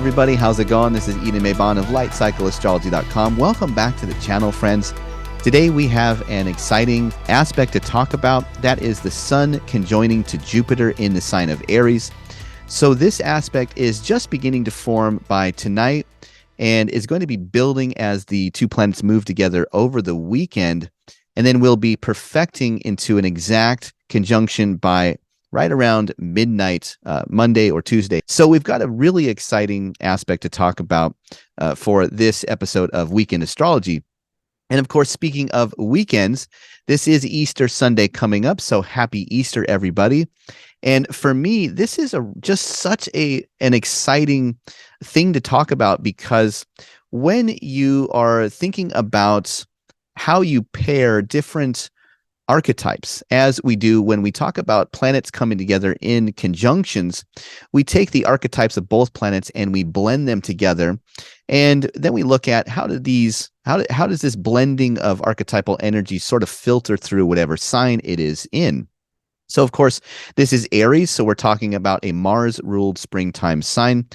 everybody, how's it going? This is Edan of LightCycleAstrology.com. Welcome back to the channel, friends. Today we have an exciting aspect to talk about. That is the Sun conjoining to Jupiter in the sign of Aries. So this aspect is just beginning to form by tonight and is going to be building as the two planets move together over the weekend. And then we'll be perfecting into an exact conjunction by right around midnight, Monday or Tuesday. So we've got a really exciting aspect to talk about for this episode of Weekend Astrology. And of course, speaking of weekends, this is Easter Sunday coming up. So happy Easter, everybody. And for me, this is just such an exciting thing to talk about, because when you are thinking about how you pair different archetypes, as we do when we talk about planets coming together in conjunctions, we take the archetypes of both planets and we blend them together, and then we look at how does this blending of archetypal energy sort of filter through whatever sign it is in. So of course, this is Aries, so we're talking about a Mars-ruled springtime sign.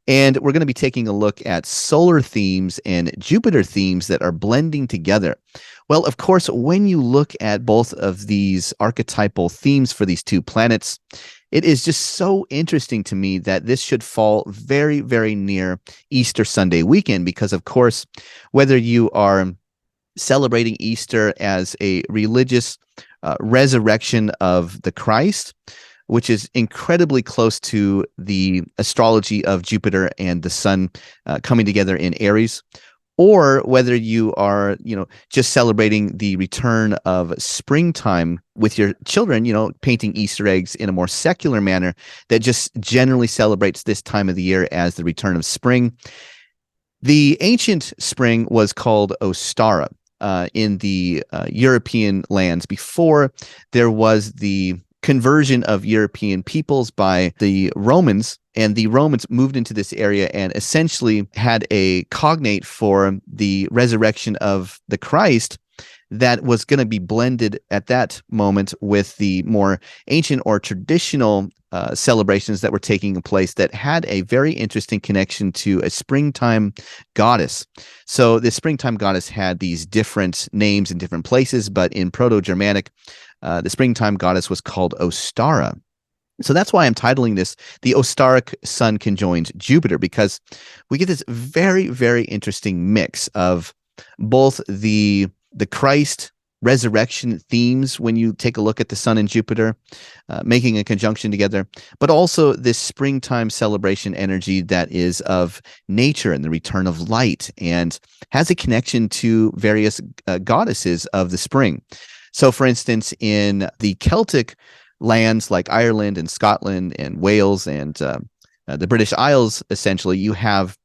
And we're going to be taking a look at solar themes and Jupiter themes that are blending together. Well, of course, when you look at both of these archetypal themes for these two planets, it is just so interesting to me that this should fall very, very near Easter Sunday weekend, because, of course, whether you are celebrating Easter as a religious resurrection of the Christ, which is incredibly close to the astrology of Jupiter and the Sun coming together in Aries, or whether you are, just celebrating the return of springtime with your children, painting Easter eggs in a more secular manner that just generally celebrates this time of the year as the return of spring. The ancient spring was called Ostara in the European lands before there was the conversion of European peoples by the Romans, and the Romans moved into this area and essentially had a cognate for the resurrection of the Christ that was going to be blended at that moment with the more ancient or traditional celebrations that were taking place that had a very interesting connection to a springtime goddess. So the springtime goddess had these different names in different places, but in Proto-Germanic, the springtime goddess was called Ostara. So that's why I'm titling this The Ostaric Sun Conjoins Jupiter, because we get this very, very interesting mix of both the Christ resurrection themes when you take a look at the Sun and Jupiter making a conjunction together, but also this springtime celebration energy that is of nature and the return of light, and has a connection to various goddesses of the spring. So, for instance, in the Celtic lands like Ireland and Scotland and Wales and the British Isles, essentially, you have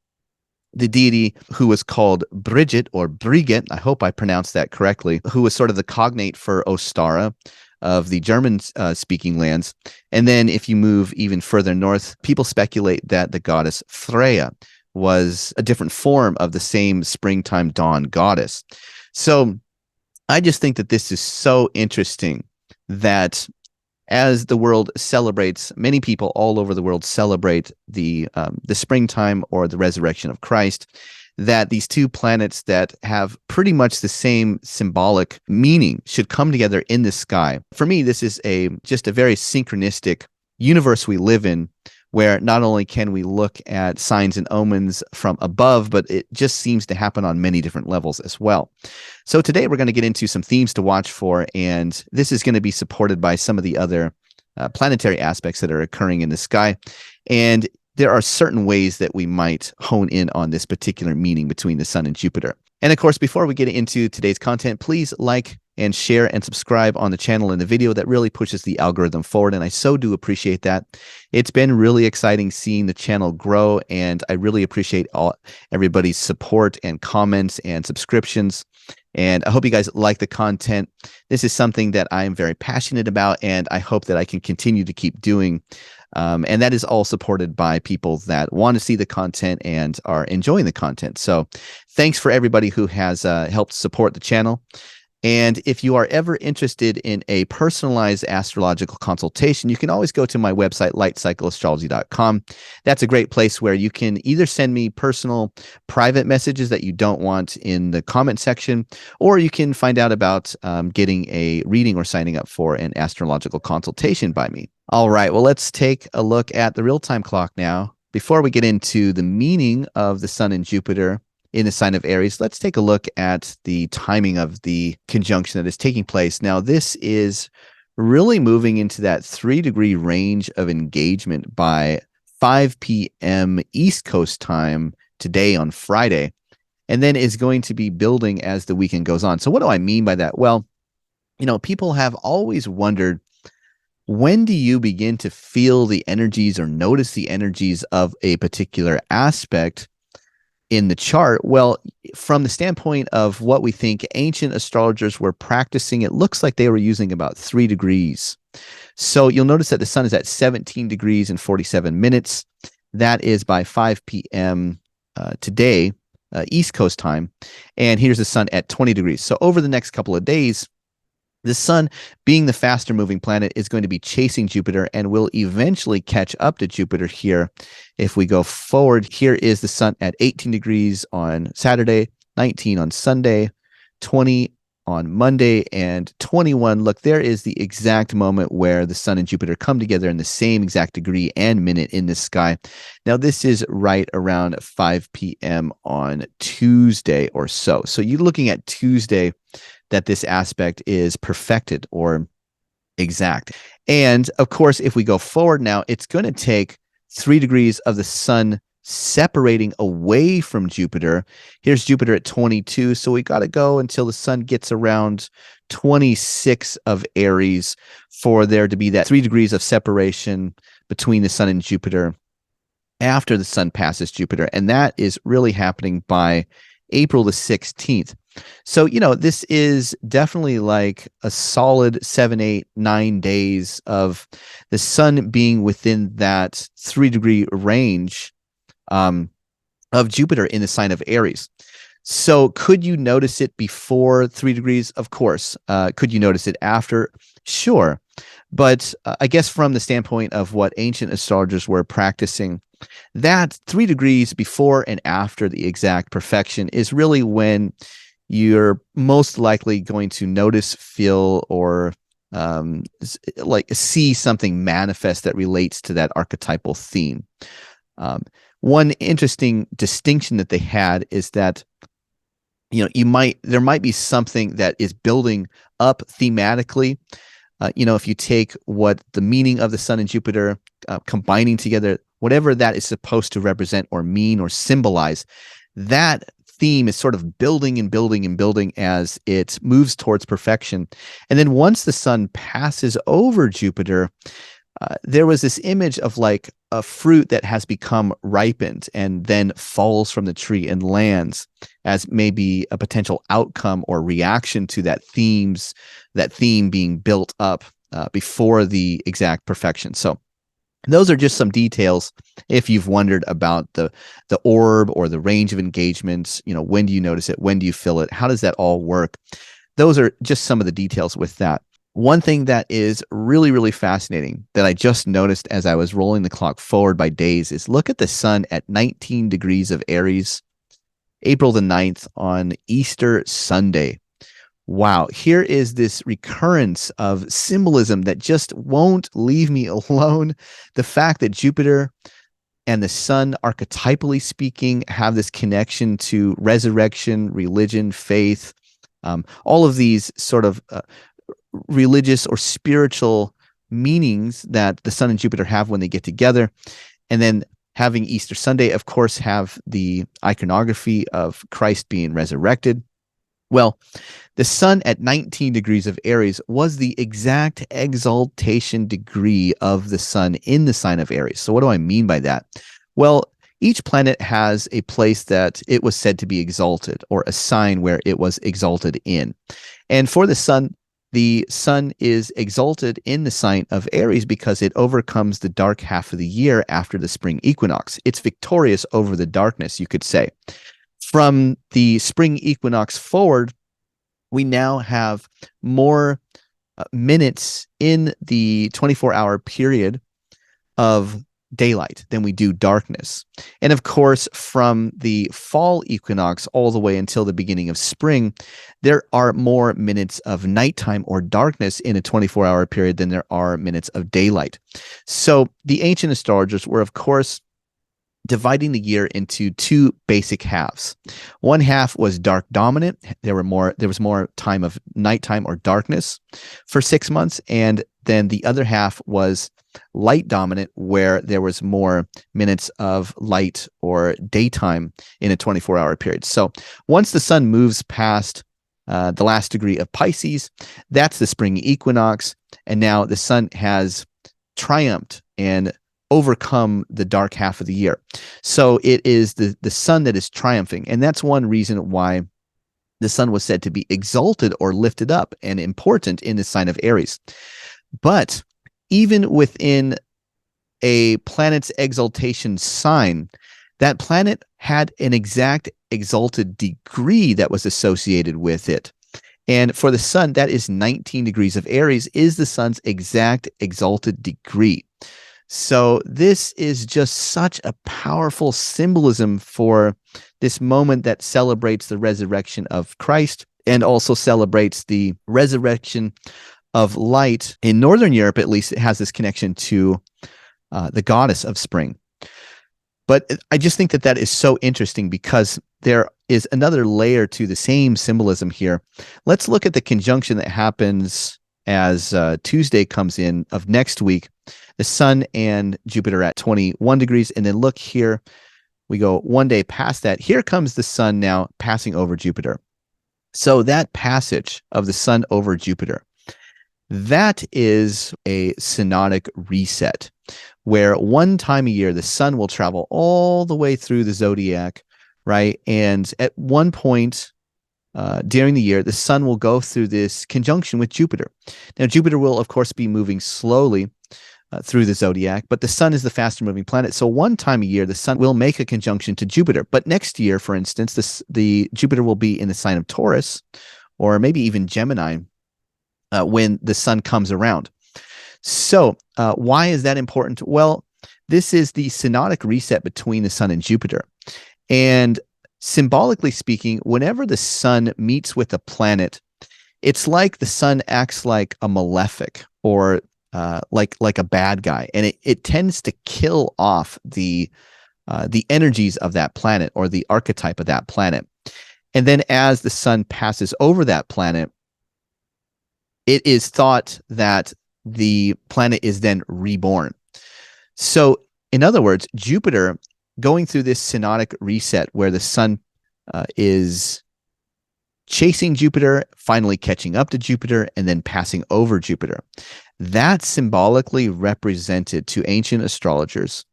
the deity who was called Brigid or Brigid, I hope I pronounced that correctly, who was sort of the cognate for Ostara of the German-speaking lands. And then if you move even further north, people speculate that the goddess Freya was a different form of the same springtime dawn goddess. So I just think that this is so interesting that as the world celebrates, many people all over the world celebrate the springtime or the resurrection of Christ, that these two planets that have pretty much the same symbolic meaning should come together in the sky. For me, this is just a very synchronistic universe we live in, where not only can we look at signs and omens from above, but it just seems to happen on many different levels as well. So today we're going to get into some themes to watch for, and this is going to be supported by some of the other planetary aspects that are occurring in the sky. And there are certain ways that we might hone in on this particular meaning between the Sun and Jupiter. And of course, before we get into today's content, please like and share and subscribe on the channel and the video. That really pushes the algorithm forward, and I so do appreciate that. It's been really exciting seeing the channel grow, and I really appreciate everybody's support and comments and subscriptions. And I hope you guys like the content. This is something that I am very passionate about, and I hope that I can continue to keep doing. And that is all supported by people that want to see the content and are enjoying the content. So thanks for everybody who has helped support the channel. And if you are ever interested in a personalized astrological consultation, you can always go to my website, lightcycleastrology.com. That's a great place where you can either send me personal private messages that you don't want in the comment section, or you can find out about getting a reading or signing up for an astrological consultation by me. All right, well, let's take a look at the real-time clock now. Before we get into the meaning of the Sun and Jupiter in the sign of Aries, let's take a look at the timing of the conjunction that is taking place. Now, this is really moving into that 3-degree range of engagement by 5 p.m. East Coast time today on Friday, and then is going to be building as the weekend goes on. So what do I mean by that? Well, people have always wondered, when do you begin to feel the energies or notice the energies of a particular aspect in the chart? Well, from the standpoint of what we think ancient astrologers were practicing, it looks like they were using about 3 degrees. So you'll notice that the sun is at 17 degrees and 47 minutes. That is by 5 p.m. Today, East Coast time. And here's the sun at 20 degrees. So over the next couple of days, the sun, being the faster moving planet, is going to be chasing Jupiter and will eventually catch up to Jupiter here. If we go forward, here is the sun at 18 degrees on Saturday, 19 on Sunday, 20 on Monday, and 21. Look, there is the exact moment where the sun and Jupiter come together in the same exact degree and minute in the sky. Now, this is right around 5 p.m. on Tuesday or so. So you're looking at Tuesday that this aspect is perfected or exact. And of course, if we go forward now, it's going to take 3 degrees of the sun separating away from Jupiter. Here's Jupiter at 22. So we got to go until the sun gets around 26 of Aries for there to be that 3 degrees of separation between the sun and Jupiter after the sun passes Jupiter. And that is really happening by April the 16th. So, this is definitely like a solid 7, 8, 9 days of the sun being within that 3-degree range of Jupiter in the sign of Aries. So could you notice it before 3 degrees? Of course. Could you notice it after? Sure. But I guess from the standpoint of what ancient astrologers were practicing, that 3 degrees before and after the exact perfection is really when you're most likely going to notice, feel, or see something manifest that relates to that archetypal theme. One interesting distinction that they had is that there might be something that is building up thematically. If you take what the meaning of the sun and Jupiter combining together, whatever that is supposed to represent or mean or symbolize, that theme is sort of building and building and building as it moves towards perfection. And then once the sun passes over Jupiter, there was this image of like a fruit that has become ripened and then falls from the tree and lands as maybe a potential outcome or reaction to that theme being built up before the exact perfection. So those are just some details if you've wondered about the orb or the range of engagements. When do you notice it? When do you feel it? How does that all work? Those are just some of the details with that. One thing that is really, really fascinating that I just noticed as I was rolling the clock forward by days is look at the sun at 19 degrees of Aries, April the 9th on Easter Sunday. Wow, here is this recurrence of symbolism that just won't leave me alone. The fact that Jupiter and the sun, archetypally speaking, have this connection to resurrection, religion, faith, all of these sort of religious or spiritual meanings that the sun and Jupiter have when they get together. And then having Easter Sunday, of course, have the iconography of Christ being resurrected. Well, the sun at 19 degrees of Aries was the exact exaltation degree of the sun in the sign of Aries. So what do I mean by that? Well, each planet has a place that it was said to be exalted, or a sign where it was exalted in. And for the sun is exalted in the sign of Aries because it overcomes the dark half of the year after the spring equinox. It's victorious over the darkness, you could say. From the spring equinox forward, we now have more minutes in the 24-hour period of daylight than we do darkness. And of course, from the fall equinox all the way until the beginning of spring, there are more minutes of nighttime or darkness in a 24-hour period than there are minutes of daylight. So the ancient astrologers were, of course, dividing the year into two basic halves. One half was dark dominant. There was more time of nighttime or darkness for 6 months, and then the other half was light dominant, where there was more minutes of light or daytime in a 24-hour period. So once the sun moves past the last degree of Pisces, that's the spring equinox, and now the sun has triumphed and overcome the dark half of the year. So it is the sun that is triumphing. And that's one reason why the sun was said to be exalted or lifted up and important in the sign of Aries. But even within a planet's exaltation sign, that planet had an exact exalted degree that was associated with it. And for the sun, that is 19 degrees of Aries is the sun's exact exalted degree. So this is just such a powerful symbolism for this moment that celebrates the resurrection of Christ and also celebrates the resurrection of light. In Northern Europe, at least, it has this connection to the goddess of spring. But I just think that that is so interesting because there is another layer to the same symbolism here. Let's look at the conjunction that happens as Tuesday comes in of next week. The sun and Jupiter at 21 degrees. And then look here, we go one day past that. Here comes the sun now passing over Jupiter. So that passage of the sun over Jupiter, that is a synodic reset, where one time a year, the sun will travel all the way through the zodiac, right? And at one point during the year, the sun will go through this conjunction with Jupiter. Now, Jupiter will, of course, be moving slowly through the zodiac, but the sun is the faster moving planet. So one time a year, the sun will make a conjunction to Jupiter. But next year, for instance, the Jupiter will be in the sign of Taurus, or maybe even Gemini, when the sun comes around. So why is that important? Well, this is the synodic reset between the sun and Jupiter. And symbolically speaking, whenever the sun meets with a planet, it's like the sun acts like a malefic or like a bad guy, and it tends to kill off the energies of that planet or the archetype of that planet. And then as the sun passes over that planet, it is thought that the planet is then reborn. So in other words, Jupiter going through this synodic reset where the sun is chasing Jupiter, finally catching up to Jupiter, and then passing over Jupiter. That symbolically represented to ancient astrologers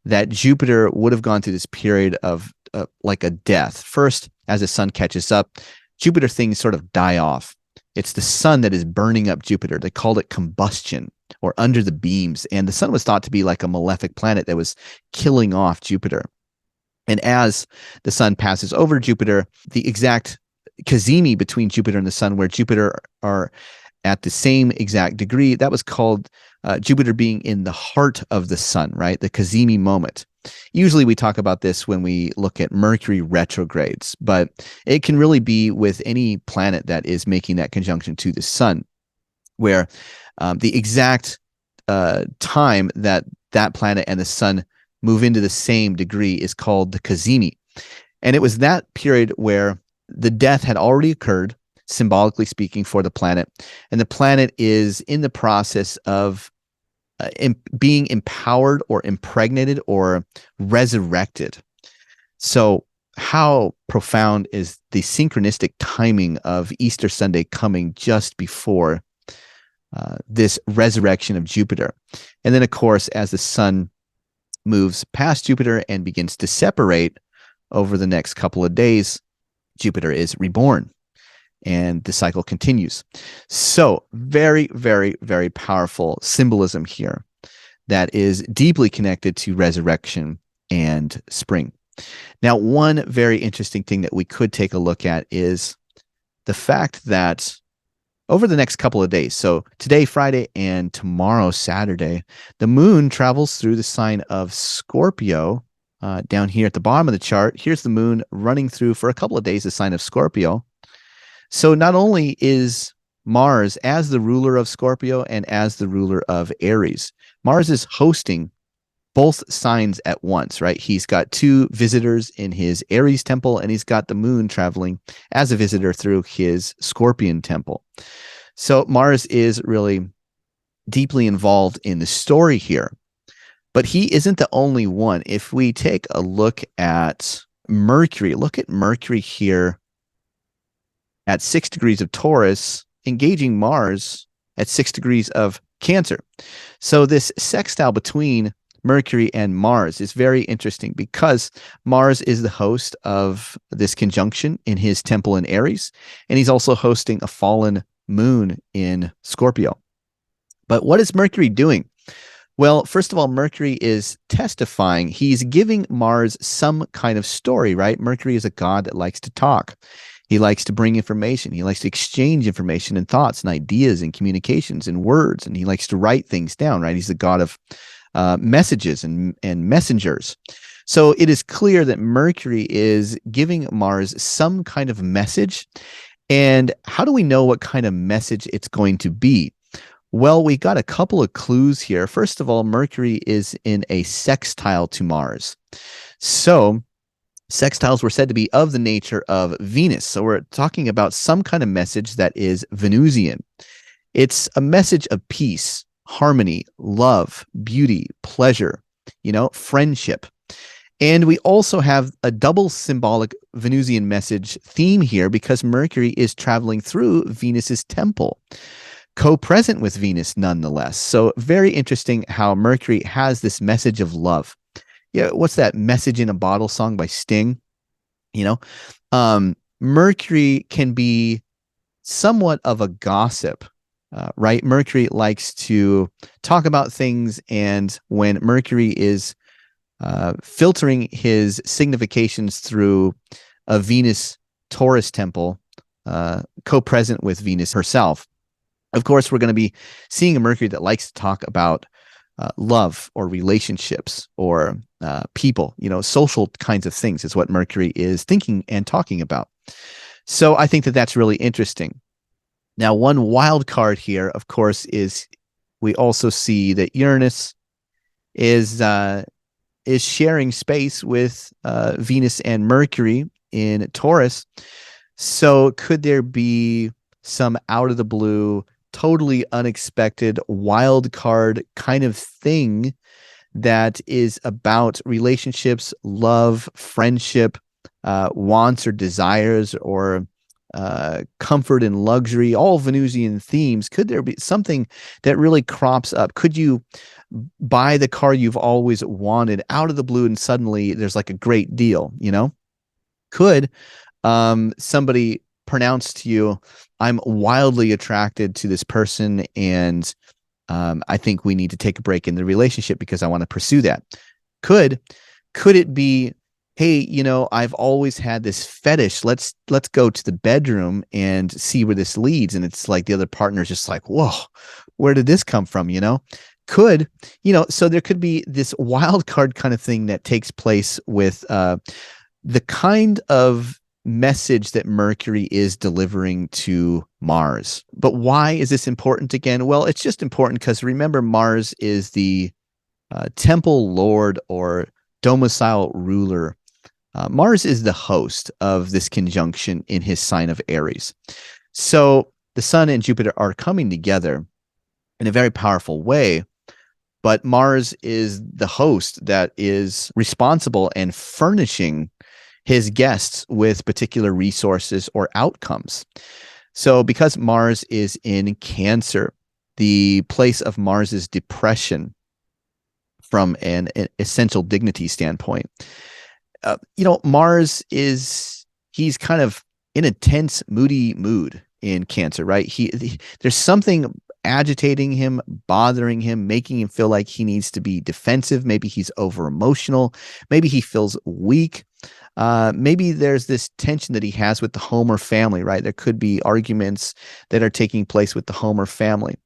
that Jupiter would have gone through this period of like a death. First, as the sun catches up, Jupiter things sort of die off. It's the sun that is burning up Jupiter. They called it combustion or under the beams. And the sun was thought to be like a malefic planet that was killing off Jupiter. And as the sun passes over Jupiter, the exact cazimi between Jupiter and the sun, where Jupiter are at the same exact degree, that was called Jupiter being in the heart of the sun, right? The cazimi moment. Usually we talk about this when we look at Mercury retrogrades, but it can really be with any planet that is making that conjunction to the sun, where the exact time that that planet and the sun move into the same degree is called the cazimi. And it was that period where the death had already occurred, symbolically speaking, for the planet, and the planet is in the process of being empowered or impregnated or resurrected. So how profound is the synchronistic timing of Easter Sunday coming just before this resurrection of Jupiter? And then, of course, as the sun moves past Jupiter and begins to separate over the next couple of days, Jupiter is reborn and the cycle continues. So very, very, very powerful symbolism here that is deeply connected to resurrection and spring. Now, one very interesting thing that we could take a look at is the fact that over the next couple of days, so today, Friday, and tomorrow, Saturday, the moon travels through the sign of Scorpio. Down here at the bottom of the chart, here's the moon running through for a couple of days the sign of Scorpio. So not only is Mars as the ruler of Scorpio and as the ruler of Aries, Mars is hosting both signs at once, right? He's got two visitors in his Aries temple, and he's got the moon traveling as a visitor through his Scorpion temple. So Mars is really deeply involved in the story here. But he isn't the only one. If we take a look at Mercury, look at Mercury here at 6 degrees of Taurus, engaging Mars at 6 degrees of Cancer. So this sextile between Mercury and Mars is very interesting because Mars is the host of this conjunction in his temple in Aries, and he's also hosting a fallen moon in Scorpio. But what is Mercury doing? Well, first of all, Mercury is testifying. He's giving Mars some kind of story, right? Mercury is a god that likes to talk. He likes to bring information. He likes to exchange information and thoughts and ideas and communications and words, and he likes to write things down, right? He's the god of messages and messengers. So it is clear that Mercury is giving Mars some kind of message. And how do we know what kind of message it's going to be? Well, we got a couple of clues here. First of all, Mercury is in a sextile to Mars. So sextiles were said to be of the nature of Venus. So we're talking about some kind of message that is Venusian. It's a message of peace, harmony, love, beauty, pleasure, friendship. And we also have a double symbolic Venusian message theme here because Mercury is traveling through Venus's temple, co-present with Venus nonetheless. So very interesting how Mercury has this message of love. Yeah, what's that Message in a Bottle song by Sting? Mercury can be somewhat of a gossip. Right? Mercury likes to talk about things, and when Mercury is filtering his significations through a Venus Taurus temple, co-present with Venus herself, of course, we're going to be seeing a Mercury that likes to talk about love or relationships or people, social kinds of things is what Mercury is thinking and talking about. So I think that that's really interesting. Now, one wild card here, of course, is we also see that Uranus is sharing space with Venus and Mercury in Taurus. So could there be some out of the blue, totally unexpected wild card kind of thing that is about relationships, love, friendship, wants or desires, or comfort and luxury, all Venusian themes? Could there be something that really crops up? Could you buy the car you've always wanted out of the blue and suddenly there's like a great deal, Could somebody pronounce to you, I'm wildly attracted to this person and I think we need to take a break in the relationship because I want to pursue that? Could it be, hey, I've always had this fetish. Let's go to the bedroom and see where this leads. And it's like the other partner's just like, whoa, where did this come from? Could, so there could be this wild card kind of thing that takes place with the kind of message that Mercury is delivering to Mars. But why is this important again? Well, it's just important because remember, Mars is the temple lord or domicile ruler. Mars is the host of this conjunction in his sign of Aries. So the Sun and Jupiter are coming together in a very powerful way, but Mars is the host that is responsible and furnishing his guests with particular resources or outcomes. So because Mars is in Cancer, the place of Mars's depression from an essential dignity standpoint, Mars he's kind of in a tense, moody mood in Cancer, right? There's something agitating him, bothering him, making him feel like he needs to be defensive. Maybe he's over emotional. Maybe he feels weak. Maybe there's this tension that he has with the Homer family, right? There could be arguments that are taking place with the Homer family.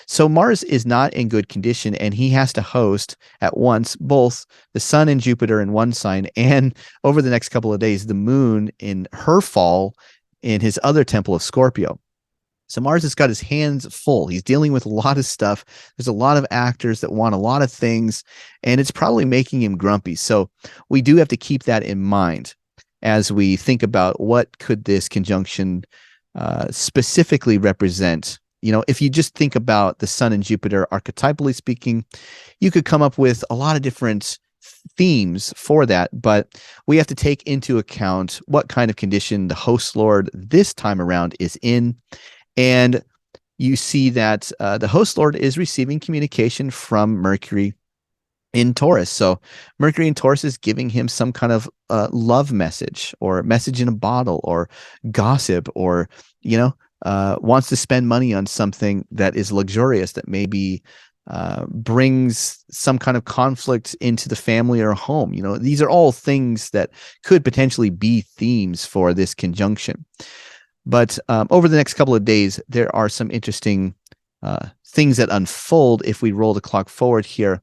So Mars is not in good condition, and he has to host at once both the Sun and Jupiter in one sign, and over the next couple of days, the Moon in her fall in his other temple of Scorpio. So Mars has got his hands full. He's dealing with a lot of stuff. There's a lot of actors that want a lot of things, and it's probably making him grumpy. So we do have to keep that in mind as we think about what could this conjunction specifically represent. You know, if you just think about the Sun and Jupiter archetypally speaking, you could come up with a lot of different themes for that, but we have to take into account what kind of condition the host lord this time around is in. And you see that the host lord is receiving communication from Mercury in Taurus. So Mercury in Taurus is giving him some kind of love message or message in a bottle or gossip, or, wants to spend money on something that is luxurious that maybe brings some kind of conflict into the family or home. These are all things that could potentially be themes for this conjunction. But over the next couple of days, there are some interesting things that unfold. If we roll the clock forward here,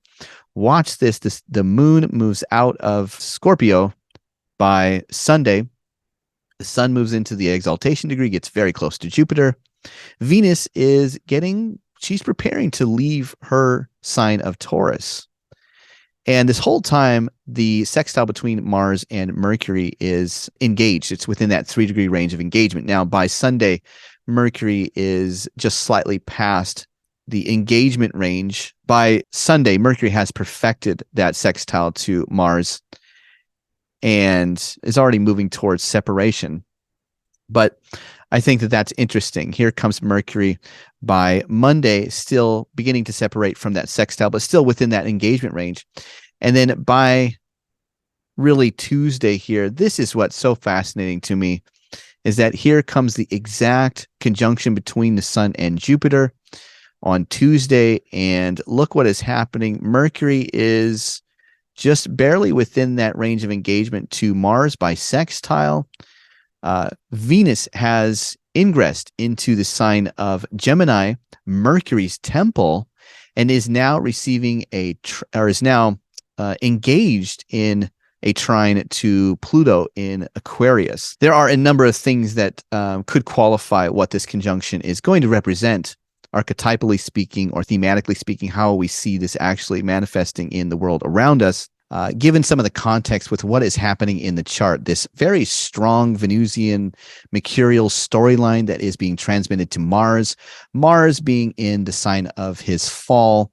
watch this. The Moon moves out of Scorpio by Sunday. The Sun moves into the exaltation degree, gets very close to Jupiter. Venus she's preparing to leave her sign of Taurus. And this whole time, the sextile between Mars and Mercury is engaged. It's within that 3-degree range of engagement. Now, by Sunday, Mercury is just slightly past the engagement range. By Sunday, Mercury has perfected that sextile to Mars and is already moving towards separation. But I think that that's interesting. Here comes Mercury by Monday, still beginning to separate from that sextile, but still within that engagement range. And then by really Tuesday here, this is what's so fascinating to me, is that here comes the exact conjunction between the Sun and Jupiter on Tuesday. And look what is happening. Mercury is just barely within that range of engagement to Mars by sextile. Venus has ingressed into the sign of Gemini, Mercury's temple, and is now receiving engaged in a trine to Pluto in Aquarius. There are a number of things that could qualify what this conjunction is going to represent, archetypally speaking or thematically speaking, how we see this actually manifesting in the world around us. Given some of the context with what is happening in the chart, this very strong Venusian mercurial storyline that is being transmitted to Mars, Mars being in the sign of his fall,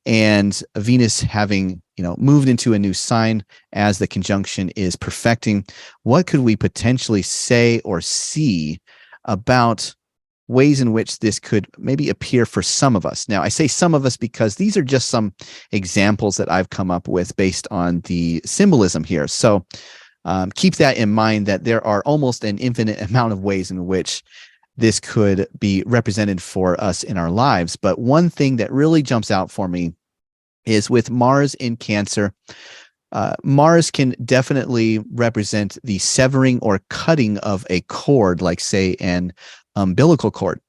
and Venus having moved into a new sign as the conjunction is perfecting. What could we potentially say or see about ways in which this could maybe appear for some of us? Now, I say some of us because these are just some examples that I've come up with based on the symbolism here. So keep that in mind, that there are almost an infinite amount of ways in which this could be represented for us in our lives. But one thing that really jumps out for me is with Mars in Cancer. Mars can definitely represent the severing or cutting of a cord, like say an umbilical cord,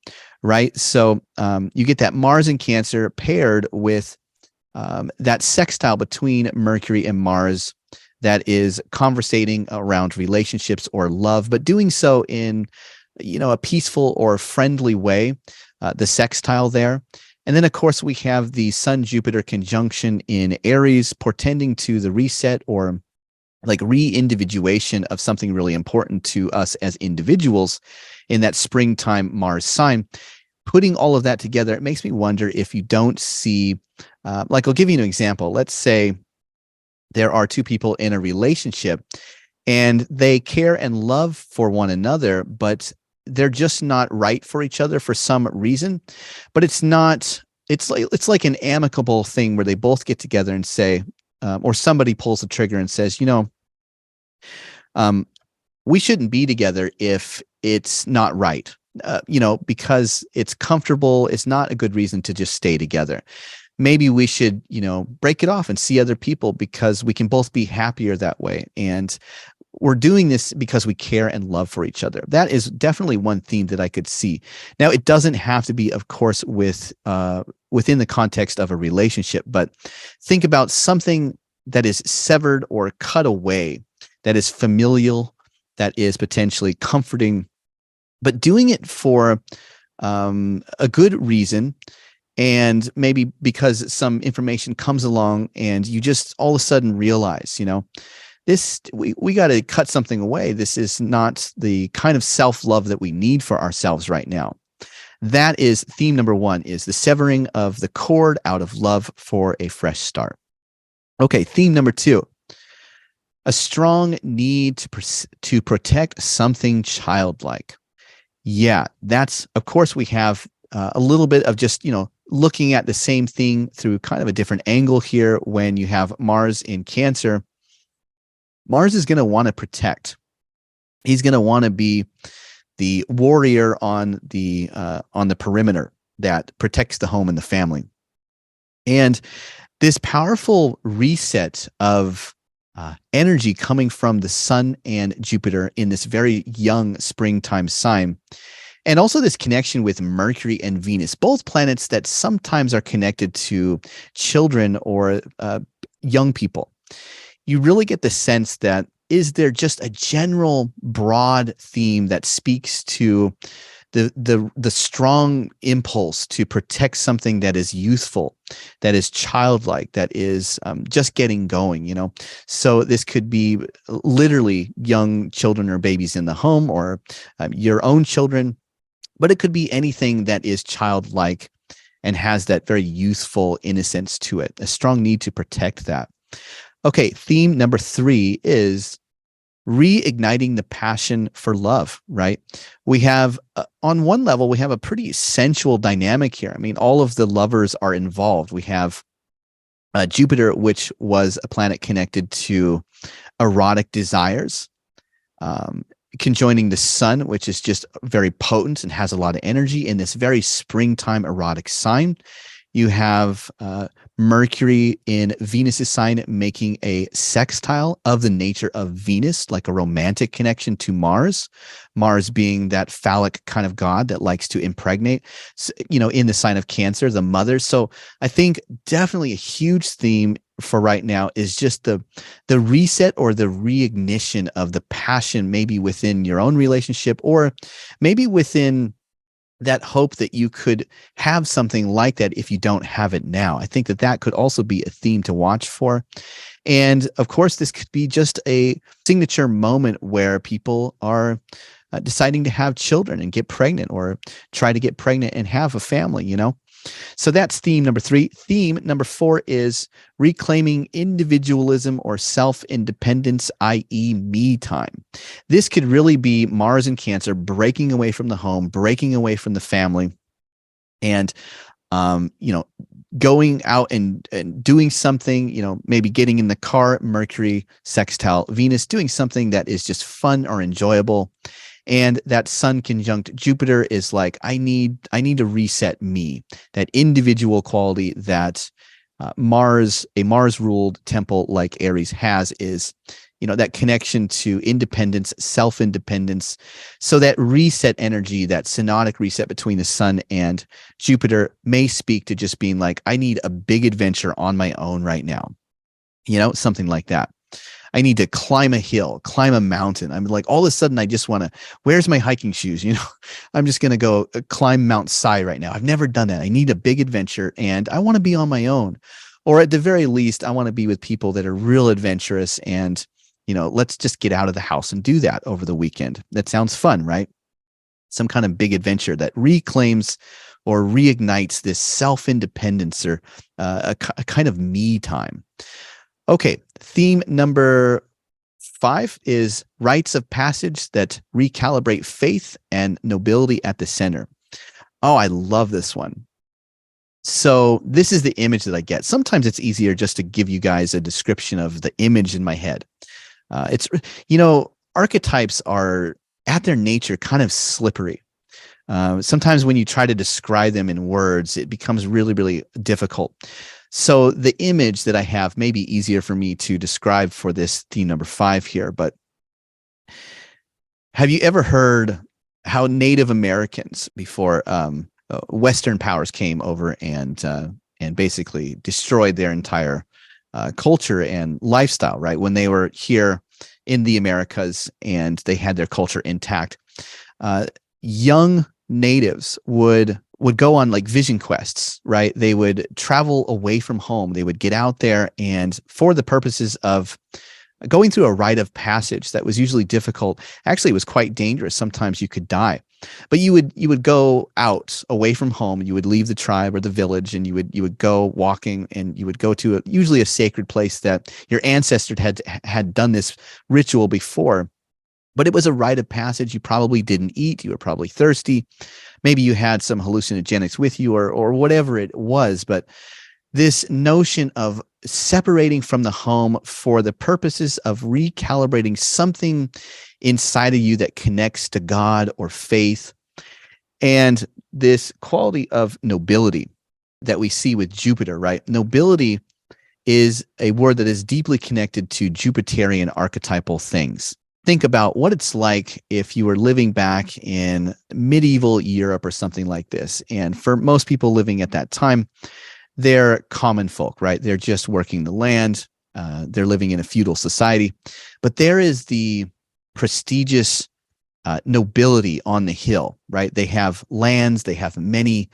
right? So you get that Mars in Cancer paired with that sextile between Mercury and Mars that is conversating around relationships or love, but doing so in a peaceful or friendly way, the sextile there. And then, of course, we have the Sun-Jupiter conjunction in Aries, portending to the reset or like re-individuation of something really important to us as individuals in that springtime Mars sign. Putting all of that together, it makes me wonder if you don't see, I'll give you an example. Let's say there are two people in a relationship and they care and love for one another, but they're just not right for each other for some reason. But it's like an amicable thing where they both get together and say, or somebody pulls the trigger and says, we shouldn't be together if it's not right, because it's comfortable. It's not a good reason to just stay together. Maybe we should, break it off and see other people because we can both be happier that way. And we're doing this because we care and love for each other. That is definitely one theme that I could see. Now, it doesn't have to be, of course, within the context of a relationship, but think about something that is severed or cut away, that is familial, that is potentially comforting, but doing it for a good reason. And maybe because some information comes along and you just all of a sudden realize, we got to cut something away. This is not the kind of self-love that we need for ourselves right now. That is theme number one, is the severing of the cord out of love for a fresh start. Okay, theme number two, a strong need to protect something childlike. Yeah, that's, of course, we have a little bit of just, looking at the same thing through kind of a different angle here. When you have Mars in Cancer, Mars is going to want to protect. He's going to want to be the warrior on the perimeter that protects the home and the family. And this powerful reset of energy coming from the Sun and Jupiter in this very young springtime sign, and also this connection with Mercury and Venus, both planets that sometimes are connected to children or young people. You really get the sense that, is there just a general broad theme that speaks to the strong impulse to protect something that is youthful, that is childlike, that is just getting going, So this could be literally young children or babies in the home, or your own children, but it could be anything that is childlike and has that very youthful innocence to it, a strong need to protect that. Okay, theme number three is reigniting the passion for love, right? We have, on one level, we have a pretty sensual dynamic here. I mean, all of the lovers are involved. We have Jupiter, which was a planet connected to erotic desires, conjoining the Sun, which is just very potent and has a lot of energy in this very springtime erotic sign. You have Mercury in Venus's sign making a sextile of the nature of Venus, like a romantic connection to Mars. Mars being that phallic kind of god that likes to impregnate, in the sign of Cancer, the mother. So I think definitely a huge theme for right now is just the reset or the reignition of the passion, maybe within your own relationship, or maybe within that hope that you could have something like that if you don't have it now. I think that could also be a theme to watch for. And of course, this could be just a signature moment where people are deciding to have children and get pregnant, or try to get pregnant and have a family, So that's theme number three. Theme number four is reclaiming individualism or self-independence, i.e. me time. This could really be Mars in Cancer breaking away from the home, breaking away from the family, and going out and doing something, maybe getting in the car, Mercury sextile Venus, doing something that is just fun or enjoyable. And that Sun conjunct Jupiter is like, I need to reset me, that individual quality that a Mars-ruled temple like Aries has, is, that connection to independence, self-independence. So that reset energy, that synodic reset between the Sun and Jupiter, may speak to just being like, I need a big adventure on my own right now, something like that. I need to climb a hill, climb a mountain. I'm like, all of a sudden, I just want to, where's my hiking shoes? I'm just going to go climb Mount Si right now. I've never done that. I need a big adventure, and I want to be on my own. Or at the very least, I want to be with people that are real adventurous, and, let's just get out of the house and do that over the weekend. That sounds fun, right? Some kind of big adventure that reclaims or reignites this self-independence, or a kind of me time. Okay, theme number 5 is rites of passage that recalibrate faith and nobility at the center. Oh, I love this one. So this is the image that I get. Sometimes it's easier just to give you guys a description of the image in my head. Archetypes are at their nature kind of slippery. Sometimes when you try to describe them in words, it becomes really, really difficult. So the image that I have may be easier for me to describe for this theme number 5 here, but Have you ever heard how Native Americans, before Western powers came over and basically destroyed their entire culture and lifestyle, right? When they were here in the Americas and they had their culture intact, uh, young natives would go on like vision quests, right? They would travel away from home. They would get out there, and for the purposes of going through a rite of passage that was usually difficult. Actually, it was quite dangerous. Sometimes you could die, but you would go out away from home. You would leave the tribe or the village, and you would go walking, and you would go to usually a sacred place that your ancestors had done this ritual before. But it was a rite of passage. You probably didn't eat. You were probably thirsty. Maybe you had some hallucinogenics with you, or whatever it was. But this notion of separating from the home for the purposes of recalibrating something inside of you that connects to God or faith, and this quality of nobility that we see with Jupiter, right? Nobility is a word that is deeply connected to Jupiterian archetypal things. Think about what it's like if you were living back in medieval Europe or something like this. And for most people living at that time, they're common folk, right? They're just working the land. They're living in a feudal society. But there is the prestigious nobility on the hill, right? They have lands. They have many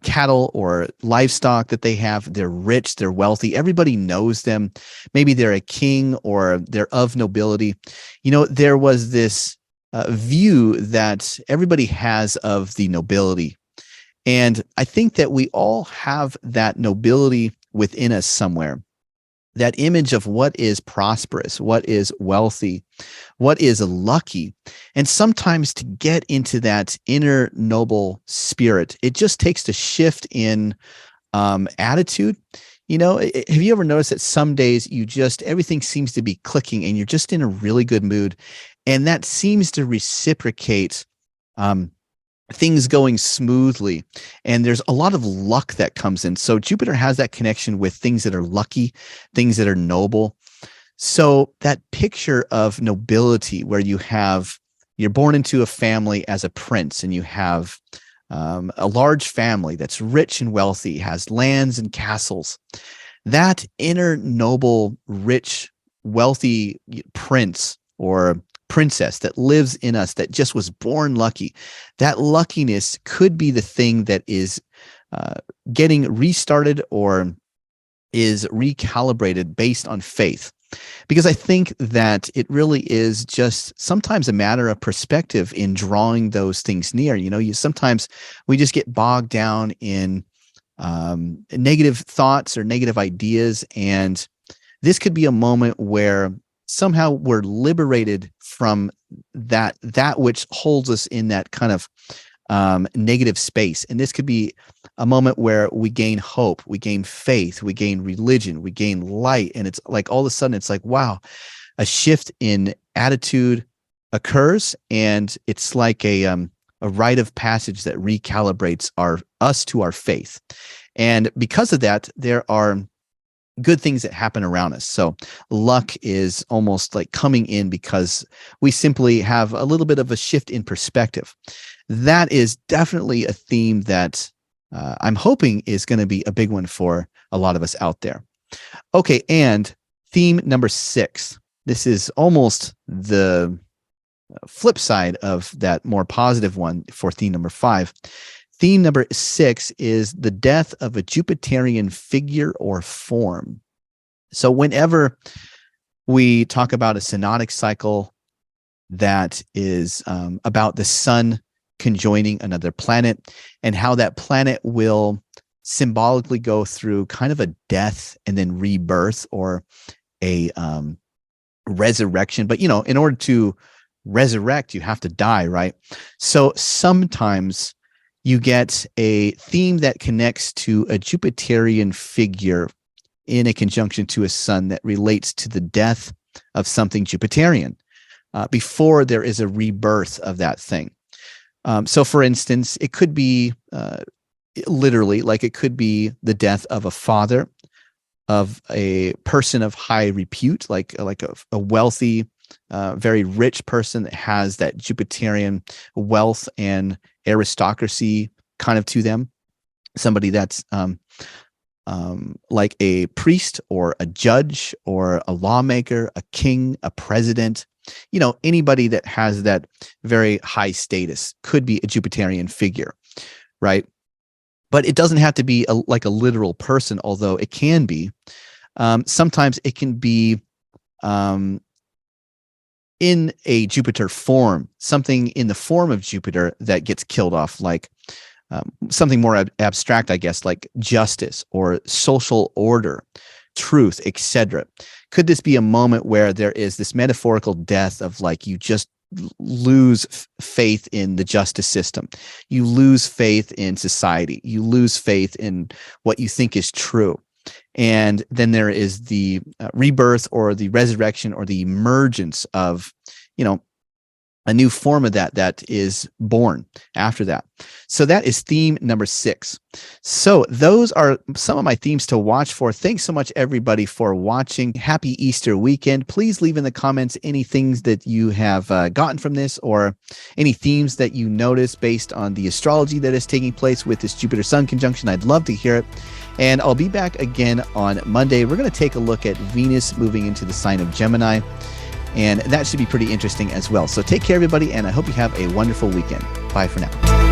cattle or livestock that they have. They're rich. They're wealthy. Everybody knows them. Maybe they're a king or they're of nobility. You know, there was this view that everybody has of the nobility. And I think that we all have that nobility within us somewhere, that image of what is prosperous, what is wealthy, what is lucky. And sometimes to get into that inner noble spirit, it just takes a shift in attitude. You know, have you ever noticed that some days everything seems to be clicking and you're just in a really good mood, and that seems to reciprocate things going smoothly, and there's a lot of luck that comes in. So Jupiter has that connection with things that are lucky, things that are noble. So that picture of nobility where you're born into a family as a prince, and you have a large family that's rich and wealthy, has lands and castles. That inner noble, rich, wealthy prince or princess that lives in us, that just was born lucky, that luckiness could be the thing that is getting restarted or is recalibrated based on faith. Because I think that it really is just sometimes a matter of perspective in drawing those things near. You know, sometimes we just get bogged down in negative thoughts or negative ideas, and this could be a moment where somehow we're liberated from that which holds us in that kind of negative space. And this could be a moment where we gain hope, we gain faith, we gain religion, we gain light. And it's like all of a sudden it's like, wow, a shift in attitude occurs, and it's like a rite of passage that recalibrates us to our faith. And because of that, there are good things that happen around us. So luck is almost like coming in because we simply have a little bit of a shift in perspective. That is definitely a theme that I'm hoping is going to be a big one for a lot of us out there. Okay, and theme number 6. This is almost the flip side of that more positive one for theme number 5. Theme number 6 is the death of a Jupiterian figure or form. So whenever we talk about a synodic cycle that is about the sun conjoining another planet, and how that planet will symbolically go through kind of a death and then rebirth, or a resurrection. But, you know, in order to resurrect, you have to die, right? So sometimes you get a theme that connects to a Jupiterian figure in a conjunction to a sun that relates to the death of something Jupiterian before there is a rebirth of that thing. So for instance, it could be literally, like it could be the death of a father, of a person of high repute, like a wealthy very rich person that has that Jupiterian wealth and aristocracy kind of to them. Somebody that's like a priest or a judge or a lawmaker, a king, a president. Anybody that has that very high status could be a Jupiterian figure, right? But it doesn't have to be like a literal person, although it can be. Sometimes it can be in a Jupiter form, something in the form of Jupiter that gets killed off, like something more abstract, I guess, like justice or social order, truth, etc. Could this be a moment where there is this metaphorical death of, like, you just lose faith in the justice system, you lose faith in society, you lose faith in what you think is true, and then there is the rebirth or the resurrection or the emergence of a new form of that is born after that. So that is theme number 6. So those are some of my themes to watch for. Thanks so much, everybody, for watching. Happy Easter weekend. Please leave in the comments any things that you have gotten from this, or any themes that you notice based on the astrology that is taking place with this Jupiter-Sun conjunction. I'd love to hear it. And I'll be back again on Monday. We're going to take a look at Venus moving into the sign of Gemini, and that should be pretty interesting as well. So take care, everybody, and I hope you have a wonderful weekend. Bye for now.